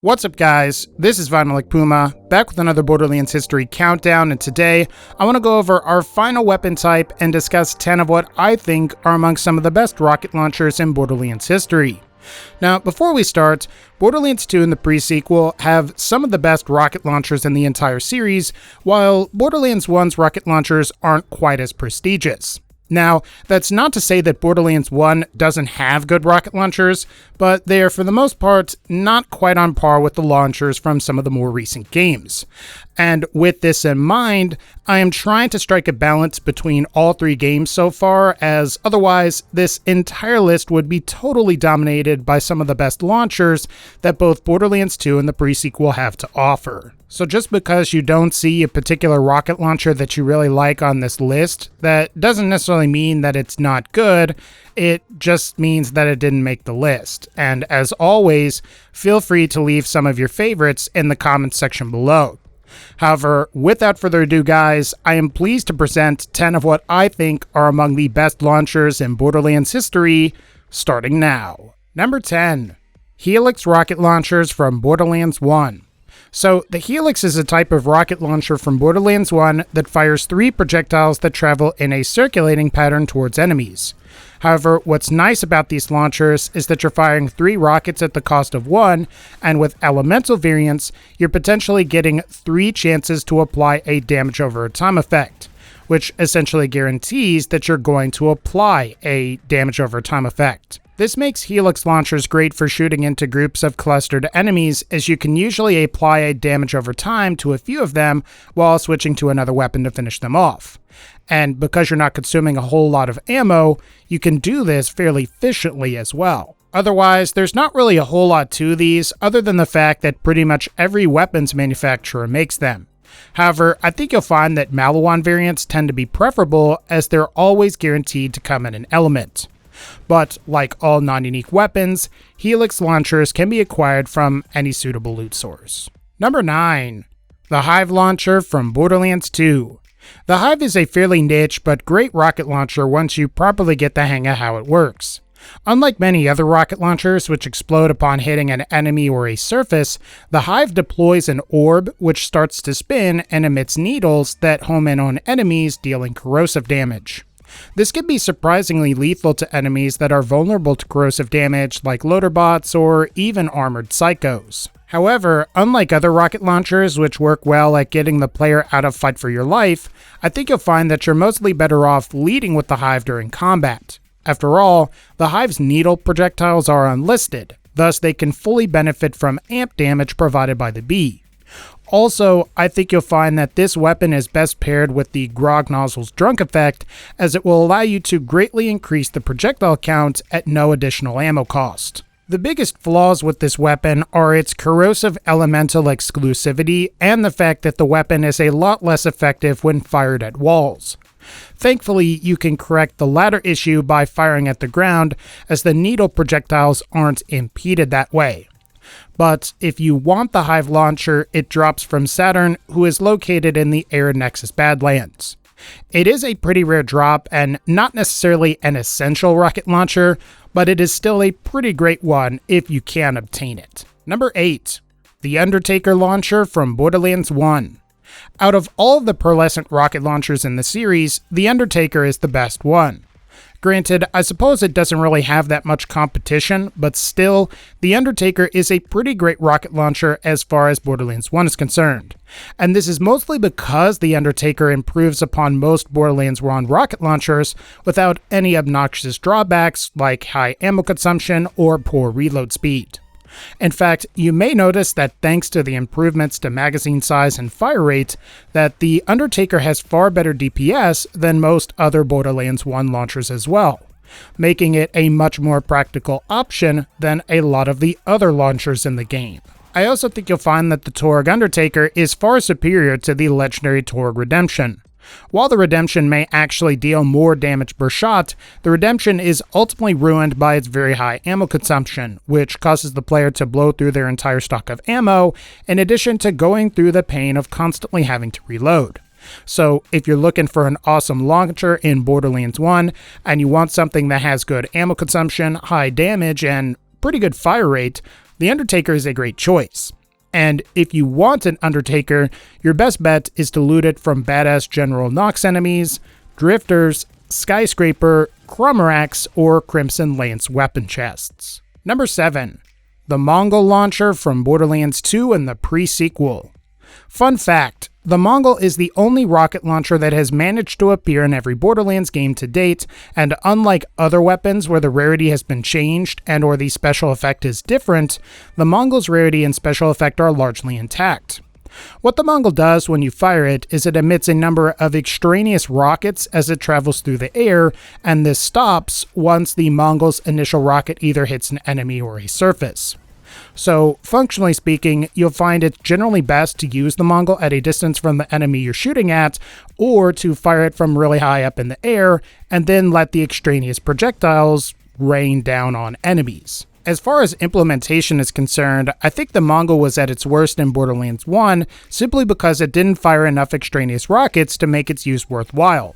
What's up guys, this is VinylicPuma, back with another Borderlands History Countdown, and today I want to go over our final weapon type and discuss 10 of what I think are among some of the best rocket launchers in Borderlands history. Now, before we start, Borderlands 2 and the pre-sequel have some of the best rocket launchers in the entire series, while Borderlands 1's rocket launchers aren't quite as prestigious. Now, that's not to say that Borderlands 1 doesn't have good rocket launchers, but they are for the most part not quite on par with the launchers from some of the more recent games. And with this in mind, I am trying to strike a balance between all three games so far, as otherwise this entire list would be totally dominated by some of the best launchers that both Borderlands 2 and the pre-sequel have to offer. So just because you don't see a particular rocket launcher that you really like on this list, that doesn't necessarily mean that it's not good, it just means that it didn't make the list. And as always, feel free to leave some of your favorites in the comments section below. However, without further ado guys, I am pleased to present 10 of what I think are among the best launchers in Borderlands history, starting now. Number 10. Hilux rocket launchers from Borderlands 1. So, the Hilux is a type of rocket launcher from Borderlands 1 that fires 3 projectiles that travel in a circulating pattern towards enemies. However, what's nice about these launchers is that you're firing 3 rockets at the cost of 1, and with elemental variants, you're potentially getting 3 chances to apply a damage over time effect, which essentially guarantees that you're going to apply a damage over time effect. This makes Hilux launchers great for shooting into groups of clustered enemies, as you can usually apply a damage over time to a few of them while switching to another weapon to finish them off. And because you're not consuming a whole lot of ammo, you can do this fairly efficiently as well. Otherwise, there's not really a whole lot to these other than the fact that pretty much every weapons manufacturer makes them. However, I think you'll find that Maliwan variants tend to be preferable, as they're always guaranteed to come in an element. But, like all non-unique weapons, Hilux launchers can be acquired from any suitable loot source. Number 9. The Hive launcher from Borderlands 2. The Hive is a fairly niche but great rocket launcher once you properly get the hang of how it works. Unlike many other rocket launchers which explode upon hitting an enemy or a surface, the Hive deploys an orb which starts to spin and emits needles that home in on enemies, dealing corrosive damage. This can be surprisingly lethal to enemies that are vulnerable to corrosive damage, like loader bots or even armored psychos. However, unlike other rocket launchers which work well at getting the player out of fight for your life, I think you'll find that you're mostly better off leading with the Hive during combat. After all, the Hive's needle projectiles are unlisted, thus they can fully benefit from amp damage provided by the bee. Also, I think you'll find that this weapon is best paired with the Grog Nozzle's Drunk effect, as it will allow you to greatly increase the projectile count at no additional ammo cost. The biggest flaws with this weapon are its corrosive elemental exclusivity and the fact that the weapon is a lot less effective when fired at walls. Thankfully, you can correct the latter issue by firing at the ground, as the needle projectiles aren't impeded that way. But if you want the Hive launcher, it drops from Saturn, who is located in the Arid Nexus Badlands. It is a pretty rare drop and not necessarily an essential rocket launcher, but it is still a pretty great one if you can obtain it. Number 8. The Undertaker launcher from Borderlands 1. Out of all of the pearlescent rocket launchers in the series, the Undertaker is the best one. Granted, I suppose it doesn't really have that much competition, but still, the Undertaker is a pretty great rocket launcher as far as Borderlands 1 is concerned. And this is mostly because the Undertaker improves upon most Borderlands 1 rocket launchers without any obnoxious drawbacks like high ammo consumption or poor reload speed. In fact, you may notice that thanks to the improvements to magazine size and fire rate, that the Undertaker has far better DPS than most other Borderlands 1 launchers as well, making it a much more practical option than a lot of the other launchers in the game. I also think you'll find that the Torg Undertaker is far superior to the legendary Torg Redemption. While the Redemption may actually deal more damage per shot, the Redemption is ultimately ruined by its very high ammo consumption, which causes the player to blow through their entire stock of ammo, in addition to going through the pain of constantly having to reload. So if you're looking for an awesome launcher in Borderlands 1, and you want something that has good ammo consumption, high damage, and pretty good fire rate, the Undertaker is a great choice. And if you want an Undertaker, your best bet is to loot it from badass General Nox enemies, Drifters, Skyscraper, Crummerax, or Crimson Lance weapon chests. Number 7. The Mongol launcher from Borderlands 2 and the pre-sequel. Fun fact, the Mongol is the only rocket launcher that has managed to appear in every Borderlands game to date, and unlike other weapons where the rarity has been changed and or the special effect is different, the Mongol's rarity and special effect are largely intact. What the Mongol does when you fire it is it emits a number of extraneous rockets as it travels through the air, and this stops once the Mongol's initial rocket either hits an enemy or a surface. So, functionally speaking, you'll find it generally best to use the Mongol at a distance from the enemy you're shooting at, or to fire it from really high up in the air, and then let the extraneous projectiles rain down on enemies. As far as implementation is concerned, I think the Mongol was at its worst in Borderlands 1, simply because it didn't fire enough extraneous rockets to make its use worthwhile.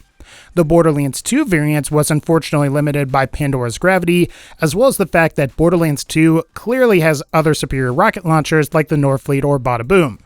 The Borderlands 2 variant was unfortunately limited by Pandora's gravity, as well as the fact that Borderlands 2 clearly has other superior rocket launchers like the Norfleet or Bada-Boom.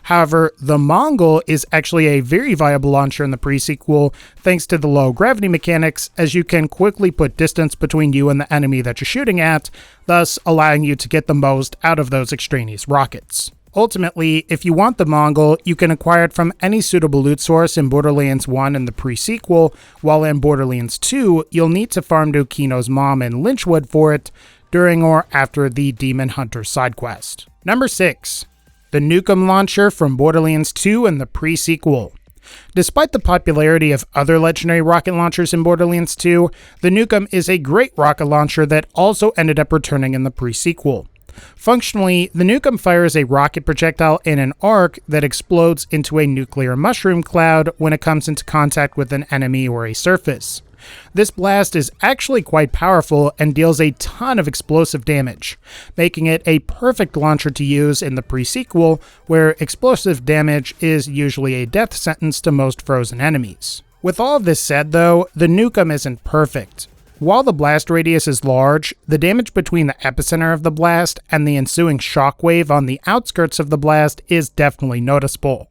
However, the Mongol is actually a very viable launcher in the pre-sequel thanks to the low gravity mechanics, as you can quickly put distance between you and the enemy that you're shooting at, thus allowing you to get the most out of those extraneous rockets. Ultimately, if you want the Mongol, you can acquire it from any suitable loot source in Borderlands 1 and the pre-sequel, while in Borderlands 2, you'll need to farm to Kino's mom in Lynchwood for it during or after the Demon Hunter side quest. Number 6. The Nukem launcher from Borderlands 2 and the pre-sequel. Despite the popularity of other legendary rocket launchers in Borderlands 2, the Nukem is a great rocket launcher that also ended up returning in the pre-sequel. Functionally, the Nukem fires a rocket projectile in an arc that explodes into a nuclear mushroom cloud when it comes into contact with an enemy or a surface. This blast is actually quite powerful and deals a ton of explosive damage, making it a perfect launcher to use in the pre-sequel, where explosive damage is usually a death sentence to most frozen enemies. With all of this said though, the Nukem isn't perfect. While the blast radius is large, the damage between the epicenter of the blast and the ensuing shockwave on the outskirts of the blast is definitely noticeable.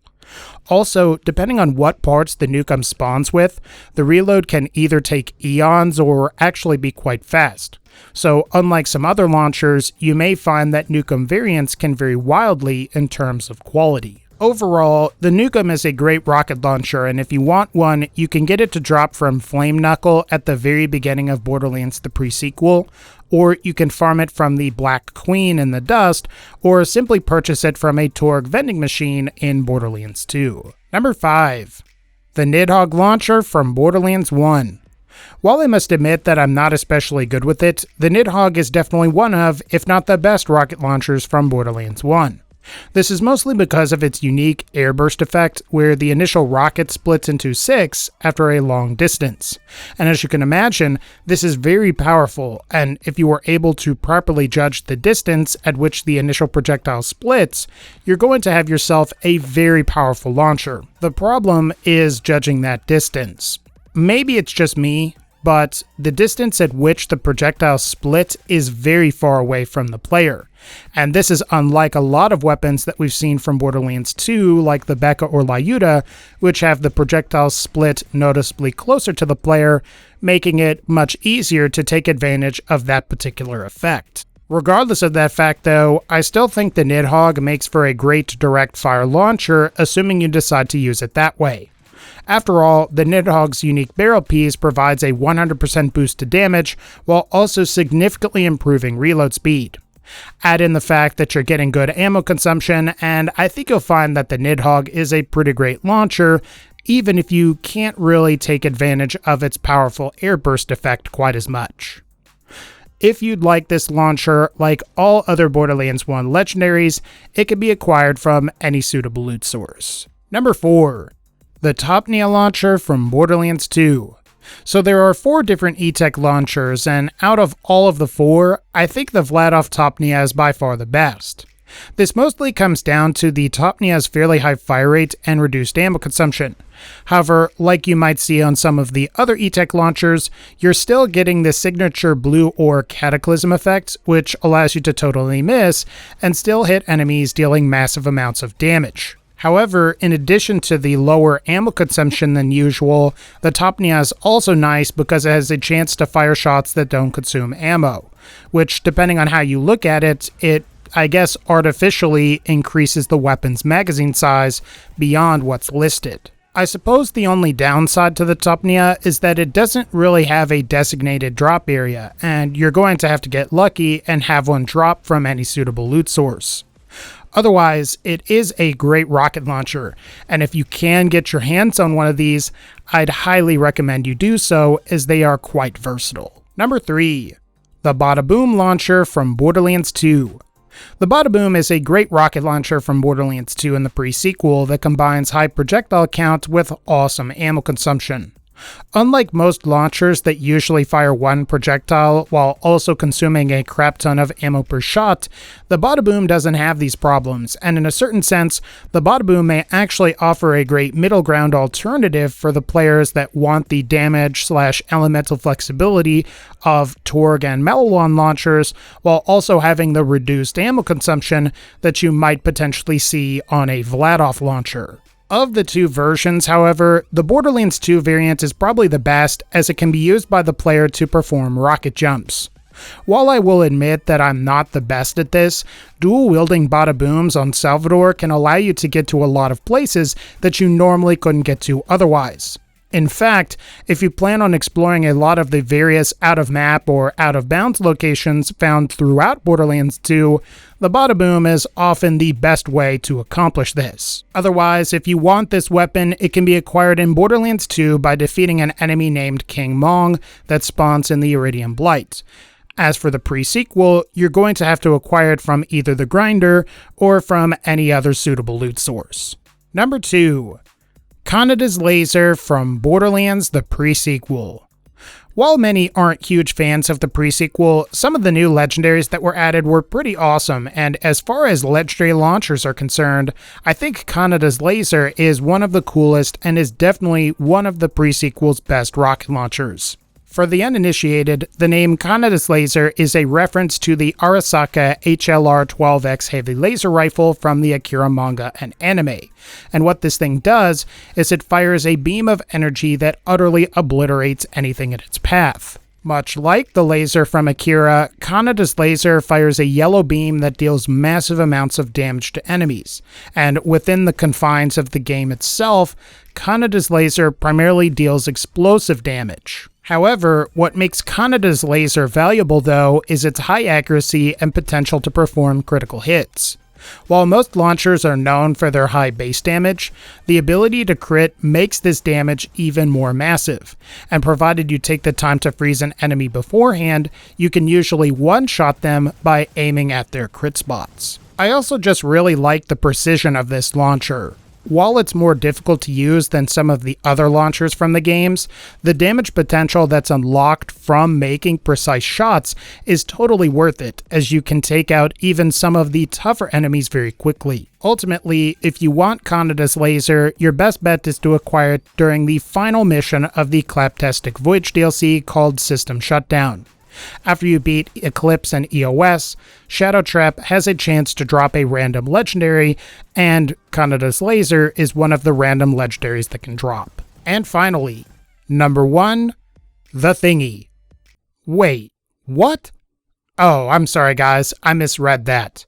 Also, depending on what parts the Nukem spawns with, the reload can either take eons or actually be quite fast. So unlike some other launchers, you may find that Nukem variants can vary wildly in terms of quality. Overall, the Nukem is a great rocket launcher, and if you want one, you can get it to drop from Flame Knuckle at the very beginning of Borderlands the pre-sequel, or you can farm it from the Black Queen in the dust, or simply purchase it from a Torg vending machine in Borderlands 2. Number 5. The Nidhogg launcher from Borderlands 1. While I must admit that I'm not especially good with it, the Nidhogg is definitely one of, if not the best rocket launchers from Borderlands 1. This is mostly because of its unique airburst effect, where the initial rocket splits into 6 after a long distance. And as you can imagine, this is very powerful, and if you are able to properly judge the distance at which the initial projectile splits, you're going to have yourself a very powerful launcher. The problem is judging that distance. Maybe it's just me, but the distance at which the projectile split is very far away from the player. And this is unlike a lot of weapons that we've seen from Borderlands 2, like the Becca or Lyuda, which have the projectiles split noticeably closer to the player, making it much easier to take advantage of that particular effect. Regardless of that fact though, I still think the Nidhogg makes for a great direct fire launcher, assuming you decide to use it that way. After all, the Nidhogg's unique barrel piece provides a 100% boost to damage, while also significantly improving reload speed. Add in the fact that you're getting good ammo consumption, and I think you'll find that the Nidhogg is a pretty great launcher, even if you can't really take advantage of its powerful airburst effect quite as much. If you'd like this launcher, like all other Borderlands 1 legendaries, it can be acquired from any suitable loot source. Number 4. The Topneaa launcher from Borderlands 2. So there are 4 different E-Tech launchers, and out of all of the 4, I think the Vladov Topneaa is by far the best. This mostly comes down to the Topneaa's fairly high fire rate and reduced ammo consumption. However, like you might see on some of the other E-Tech launchers, you're still getting the signature blue ore cataclysm effect, which allows you to totally miss and still hit enemies, dealing massive amounts of damage. However, in addition to the lower ammo consumption than usual, the Topneaa is also nice because it has a chance to fire shots that don't consume ammo, which, depending on how you look at it, I guess artificially increases the weapon's magazine size beyond what's listed. I suppose the only downside to the Topneaa is that it doesn't really have a designated drop area, and you're going to have to get lucky and have one drop from any suitable loot source. Otherwise, it is a great rocket launcher, and if you can get your hands on one of these, I'd highly recommend you do so, as they are quite versatile. Number 3. The Bada-Boom launcher from Borderlands 2. The Bada-Boom is a great rocket launcher from Borderlands 2 in the pre-sequel that combines high projectile count with awesome ammo consumption. Unlike most launchers that usually fire one projectile while also consuming a crap ton of ammo per shot, the Bada-Boom doesn't have these problems, and in a certain sense, the Bada-Boom may actually offer a great middle ground alternative for the players that want the damage/elemental flexibility of Torg and Melon launchers, while also having the reduced ammo consumption that you might potentially see on a Vladov launcher. Of the two versions, however, the Borderlands 2 variant is probably the best, as it can be used by the player to perform rocket jumps. While I will admit that I'm not the best at this, dual-wielding Bada-Booms on Salvador can allow you to get to a lot of places that you normally couldn't get to otherwise. In fact, if you plan on exploring a lot of the various out-of-map or out-of-bounds locations found throughout Borderlands 2, the Bada-Boom is often the best way to accomplish this. Otherwise, if you want this weapon, it can be acquired in Borderlands 2 by defeating an enemy named King Mong that spawns in the Iridium Blight. As for the pre-sequel, you're going to have to acquire it from either the grinder or from any other suitable loot source. Number 2. Kaneda's laser from Borderlands the pre-sequel. While many aren't huge fans of the pre-sequel, some of the new legendaries that were added were pretty awesome, and as far as legendary launchers are concerned, I think Kaneda's laser is one of the coolest and is definitely one of the pre-sequel's best rocket launchers. For the uninitiated, the name Kaneda's laser is a reference to the Arasaka HLR-12X heavy laser rifle from the Akira manga and anime, and what this thing does is it fires a beam of energy that utterly obliterates anything in its path. Much like the laser from Akira, Kaneda's laser fires a yellow beam that deals massive amounts of damage to enemies, and within the confines of the game itself, Kaneda's laser primarily deals explosive damage. However, what makes Kaneda's laser valuable though is its high accuracy and potential to perform critical hits. While most launchers are known for their high base damage, the ability to crit makes this damage even more massive, and provided you take the time to freeze an enemy beforehand, you can usually one-shot them by aiming at their crit spots. I also just really like the precision of this launcher. While it's more difficult to use than some of the other launchers from the games, the damage potential that's unlocked from making precise shots is totally worth it, as you can take out even some of the tougher enemies very quickly. Ultimately, if you want Kaneda's laser, your best bet is to acquire it during the final mission of the Claptastic Voyage DLC called System Shutdown. After you beat Eclipse and EOS, Shadow Trap has a chance to drop a random legendary, and Kaneda's laser is one of the random legendaries that can drop. And finally, number 1, the Thingy. Wait, what? Oh, I'm sorry guys, I misread that.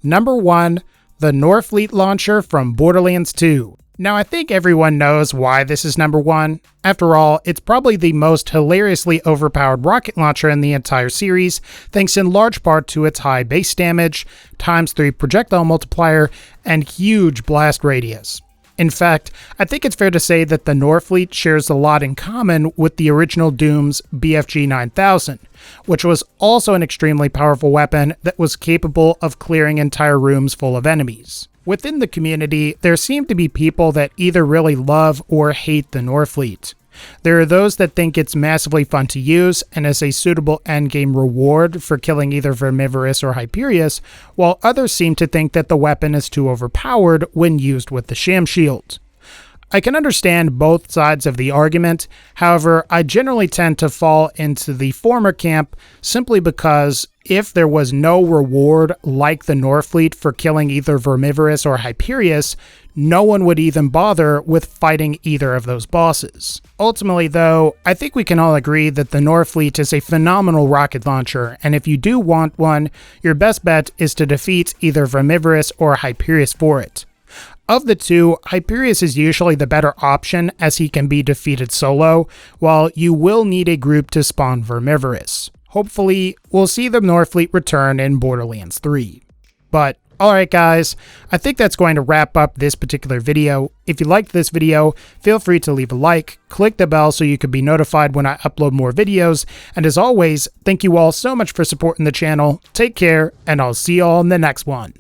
Number 1, the Norfleet launcher from Borderlands 2. Now, I think everyone knows why this is number 1. After all, it's probably the most hilariously overpowered rocket launcher in the entire series, thanks in large part to its high base damage, ×3 projectile multiplier, and huge blast radius. In fact, I think it's fair to say that the Norfleet shares a lot in common with the original Doom's BFG 9000, which was also an extremely powerful weapon that was capable of clearing entire rooms full of enemies. Within the community, there seem to be people that either really love or hate the Norfleet. There are those that think it's massively fun to use and is a suitable endgame reward for killing either Vermivorous or Hyperius, while others seem to think that the weapon is too overpowered when used with the Sham Shield. I can understand both sides of the argument, however, I generally tend to fall into the former camp simply because if there was no reward like the Norfleet for killing either Vermivorous or Hyperius, no one would even bother with fighting either of those bosses. Ultimately though, I think we can all agree that the Norfleet is a phenomenal rocket launcher, and if you do want one, your best bet is to defeat either Vermivorous or Hyperius for it. Of the two, Hyperius is usually the better option as he can be defeated solo, while you will need a group to spawn Vermivorous. Hopefully, we'll see the Norfleet return in Borderlands 3. But, alright guys, I think that's going to wrap up this particular video. If you liked this video, feel free to leave a like, click the bell so you can be notified when I upload more videos, and as always, thank you all so much for supporting the channel, take care, and I'll see you all in the next one.